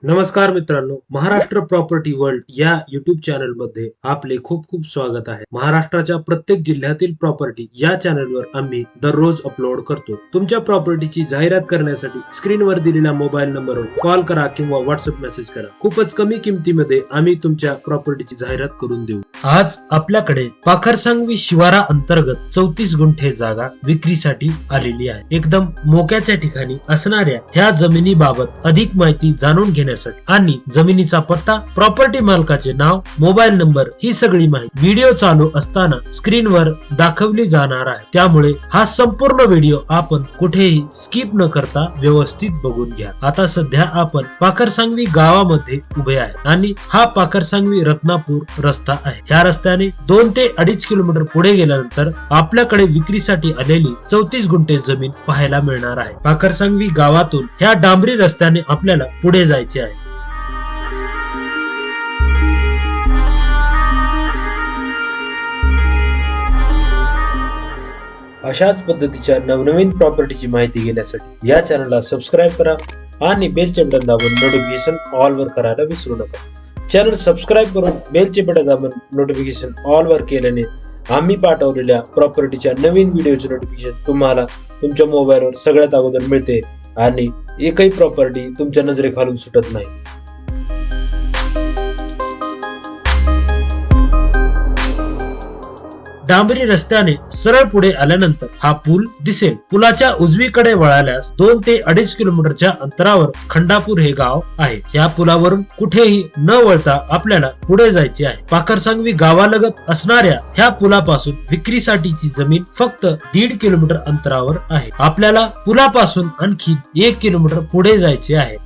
नमस्कार मित्रांनो, Maharashtra property world या युट्यूब चॅनल मध्ये आपले खूप खूप स्वागत आहे. महाराष्ट्राच्या प्रत्येक जिल्ह्यातील प्रॉपर्टी या चॅनलवर आम्ही दररोज अपलोड करतो. तुमच्या प्रॉपर्टीची जाहिरात करण्यासाठी स्क्रीनवर दिलेल्या मोबाईल नंबरवर कॉल करा किंवा व्हॉट्सअप मेसेज करा. खूपच कमी किमतीमध्ये आम्ही तुमच्या प्रॉपर्टीची जाहिरात करून देऊ. आज आपल्याकडे पाखरसांगवी शिवारा अंतर्गत 34 गुंठे जागा विक्रीसाठी आलेली आहे. एकदम मोक्याच्या ठिकाणी असणाऱ्या ह्या जमिनीबाबत अधिक माहिती जाणून घेण्यासाठी आणि जमिनीचा पत्ता, प्रॉपर्टी मालकाचे नाव, मोबाईल नंबर ही सगळी माहिती व्हिडिओ चालू असताना स्क्रीनवर दाखवली जाणार आहे. त्यामुळे हा संपूर्ण व्हिडिओ आपण कुठेही स्किप न करता व्यवस्थित बघून घ्या. आता सध्या आपण पाखरसांगवी गावामध्ये उभे आहे आणि हा पाखरसांगवी रत्नापूर रस्ता आहे. ह्या रस्त्याने 2 ते 2.5 किलोमीटर पुढे गेल्यानंतर आपल्याकडे विक्रीसाठी आलेली 34 गुंठे जमीन पाहायला मिळणार आहे. पाखरसांगवी गावातून ह्या डांबरी रस्त्याने आपल्याला पुढे जायचे आहे. अशाच पद्धतीच्या नवनवीन प्रॉपर्टीची माहिती घेण्यासाठी या चॅनलला सबस्क्राईब करा आणि बेलचे बटन दाबून नोटिफिकेशन ऑल वर करायला विसरू नका. चॅनल सबस्क्राईब करून बेलचे बटन दाबून नोटिफिकेशन ऑल वर केल्याने आम्ही पाठवलेल्या प्रॉपर्टीच्या नवीन व्हिडिओचे नोटिफिकेशन तुम्हाला तुमच्या मोबाईलवर सगळ्यात अगोदर मिळते आणि एकही प्रॉपर्टी तुमच्या नजरेखालून सुटत नाही. डांबरी रस्त्याने सरळ पुढे आल्यानंतर हा पूल दिसेल. पुलाच्या उजवीकडे वळाल्यास 2 ते 2.5 किलोमीटरच्या अंतरावर खंडापूर हे गाव आहे. या पुलावरून कुठेही न वळता आपल्याला पुढे जायचे आहे. पाखरसांगवी गावालगत असणाऱ्या ह्या पुलापासून विक्रीसाठीची जमीन फक्त 1.5 किलोमीटर अंतरावर आहे. आपल्याला पुलापासून आणखी 1 किलोमीटर पुढे जायचे आहे.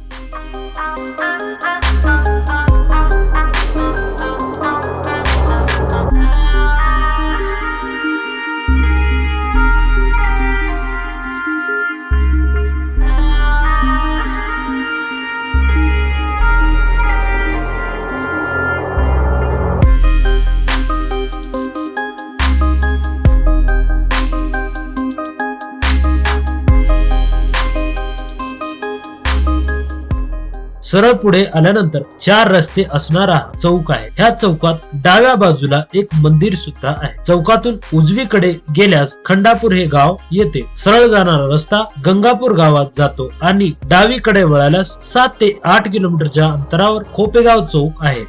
सरळ पुढे आल्यानंतर 4 रस्ते असणारा चौक आहे. ह्या चौकात डाव्या बाजूला एक मंदिर सुद्धा आहे. चौकातून उजवीकडे गेल्यास खंडापूर हे गाव येते. सरळ जाणारा रस्ता गंगापूर गावात जातो आणि डावीकडे वळाल्यास 7 ते 8 किलोमीटरच्या अंतरावर खोपेगाव चौक आहे.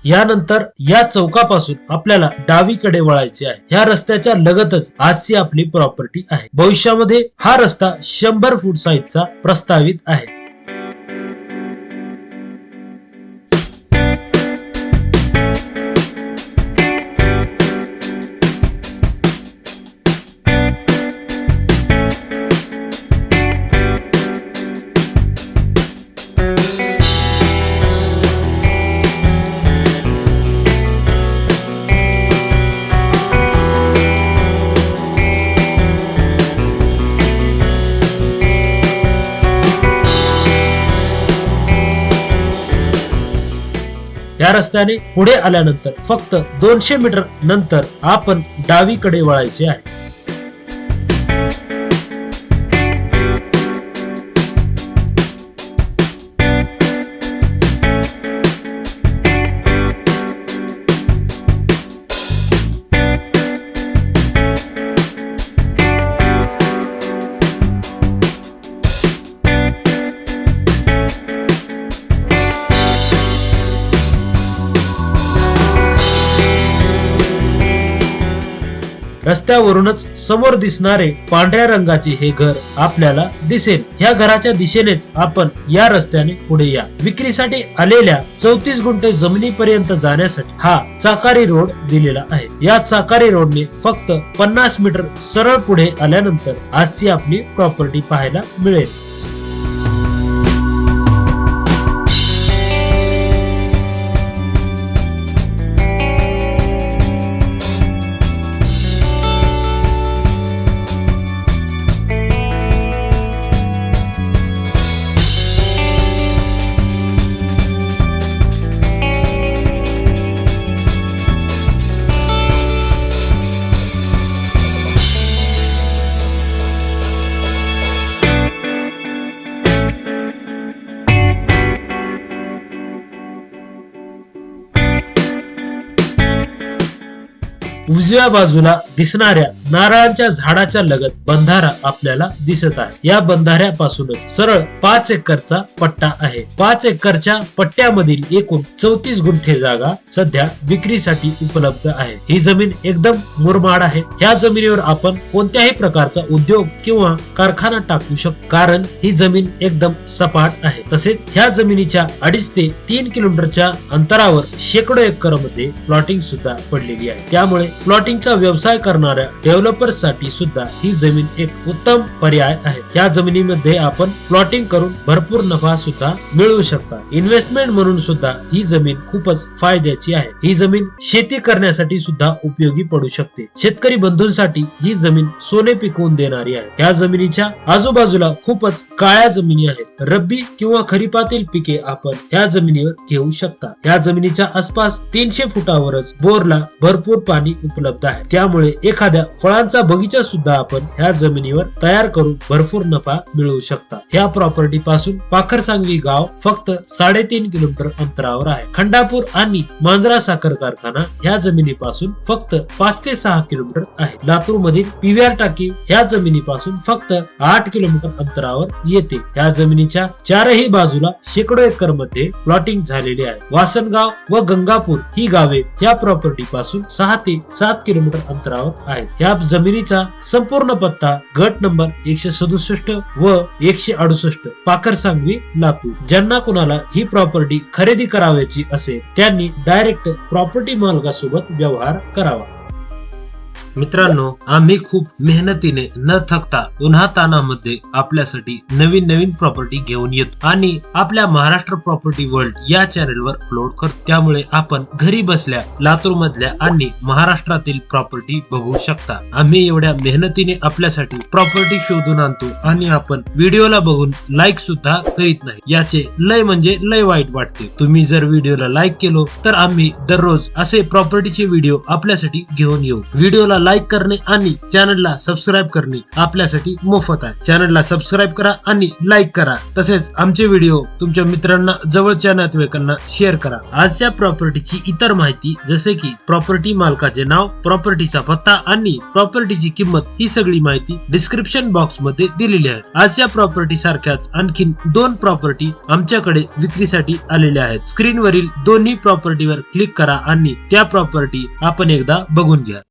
यानंतर या चौकापासून आपल्याला डावीकडे वळायचे आहे. ह्या रस्त्याच्या लगतच आजची आपली प्रॉपर्टी आहे. भविष्यामध्ये हा रस्ता 100 फूट साईजचा प्रस्तावित आहे. या रस्त्याने पुढे आल्यानंतर फक्त 200 मीटर नंतर आपण डावीकडे वळायचे आहे. रस्त्यावरूनच समोर दिसणारे पांढऱ्या रंगाचे हे घर आपल्याला दिसेल. ह्या घराच्या दिशेनेच आपण या रस्त्याने पुढे या. विक्रीसाठी आलेल्या 34 गुंठे जमिनीपर्यंत जाण्यासाठी हा चाकारी रोड दिलेला आहे. या चाकारी रोडने फक्त 50 मीटर सरळ पुढे आल्यानंतर आजची आपली प्रॉपर्टी पाहायला मिळेल. उजव्या बाजूला दिसणाऱ्या नारळाच्या झाडाच्या लगत बंधारा आपल्याला दिसत आहे. या बंधाऱ्यापासूनच सरळ 5 एकरचा पट्टा आहे. 5 एकरच्या पट्ट्यामधील एकूण 34 गुंठे जागा सध्या विक्रीसाठी उपलब्ध आहे. ही जमीन एकदम मुरमाड आहे. ह्या जमिनीवर आपण कोणत्याही प्रकारचा उद्योग किंवा कारखाना टाकू शकतो, कारण ही जमीन एकदम सपाट आहे. तसेच ह्या जमिनीच्या 2.5 ते 3 किलोमीटरच्या अंतरावर शेकडो एकर मध्ये प्लॉटिंग सुद्धा पडलेली आहे. त्यामुळे प्लॉटिंगचा व्यवसाय करणाऱ्या डेव्हलपर्स साठी सुद्धा ही जमीन एक उत्तम पर्याय आहे. या जमिनीमध्ये आपण प्लॉटिंग करून भरपूर नफा सुद्धा मिळवू शकता. इन्व्हेस्टमेंट म्हणून सुद्धा ही जमीन खूपच फायद्याची आहे. ही जमीन शेती करण्यासाठी सुद्धा उपयोगी पडू शकते. शेतकरी बंधूंसाठी ही जमीन सोने पिकवून देणारी आहे. या जमिनीच्या आजूबाजूला खूपच काळ्या जमिनी आहेत. रब्बी किंवा खरीपातील पिके आपण या जमिनीवर घेऊ शकता. या जमिनीच्या आसपास 300 फुटावरच बोरला भरपूर पाणी उपलब्ध आहे. त्यामुळे एखाद्या फळांचा बगीचा सुद्धा आपण ह्या जमिनीवर तयार करून भरपूर नफा मिळवू शकता. ह्या प्रॉपर्टी पासून पाखरसांगवी गाव फक्त 3.5 किलोमीटर अंतरावर आहे. खंडापूर आणि मांजरा साखर कारखाना ह्या जमिनीपासून फक्त 5 ते 6 किलोमीटर आहे. लातूर मधील पीव्हीआर टाकी ह्या जमिनीपासून फक्त 8 किलोमीटर अंतरावर येते. ह्या जमिनीच्या चारही बाजूला शेकडो एकर मध्ये प्लॉटिंग झालेले आहे. वासनगाव व गंगापूर ही गावे ह्या प्रॉपर्टी पासून 6 ते 7 किलोमीटर अंतरावर आहेत. ह्या जमिनीचा संपूर्ण पत्ता गट नंबर 167 व 168 पाखरसांगवी लातूर. ज्यांना कुणाला ही प्रॉपर्टी खरेदी करावयाची असेल त्यांनी डायरेक्ट प्रॉपर्टी मालकासोबत व्यवहार करावा. मित्रांनो, आम्ही खूप मेहनतीने न थकता उन्हातानामध्ये आपल्यासाठी नवीन नवीन प्रॉपर्टी घेऊन येतो आणि आपल्या महाराष्ट्र प्रॉपर्टी वर्ल्ड या चॅनलवर अपलोड करतो. त्यामुळे आपण घरी बसल्या लातूर मधल्या आणि महाराष्ट्रातील प्रॉपर्टी बघू शकता. आम्ही एवढ्या मेहनतीने आपल्यासाठी प्रॉपर्टी शोधून आणतो आणि आपण व्हिडिओला बघून लाईक सुद्धा करीत नाही. याचे लय म्हणजे लय वाईट वाटते. तुम्ही जर व्हिडिओला लाईक केलो तर आम्ही दररोज असे प्रॉपर्टीचे व्हिडिओ आपल्यासाठी घेऊन येऊ. व्हिडिओला लाईक करणे आणि चॅनलला सबस्क्राईब करणे आपल्यासाठी मोफत आहे. चॅनलला सबस्क्राईब करा आणि लाईक करा. तसेच आमचे व्हिडिओ तुमच्या मित्रांना, जवळच्या नातेवाईकांना शेअर करा. आजच्या प्रॉपर्टीची इतर माहिती जसे की प्रॉपर्टी मालकाचे नाव, प्रॉपर्टीचा पत्ता आणि प्रॉपर्टीची किंमत ही सगळी माहिती डिस्क्रिप्शन बॉक्स मध्ये दिलेली आहे. आजच्या प्रॉपर्टी सारख्याच आणखीन 2 प्रॉपर्टी आमच्याकडे विक्रीसाठी आलेल्या आहेत. स्क्रीनवरील दोन्ही प्रॉपर्टीवर क्लिक करा आणि त्या प्रॉपर्टी आपण एकदा बघून घ्या.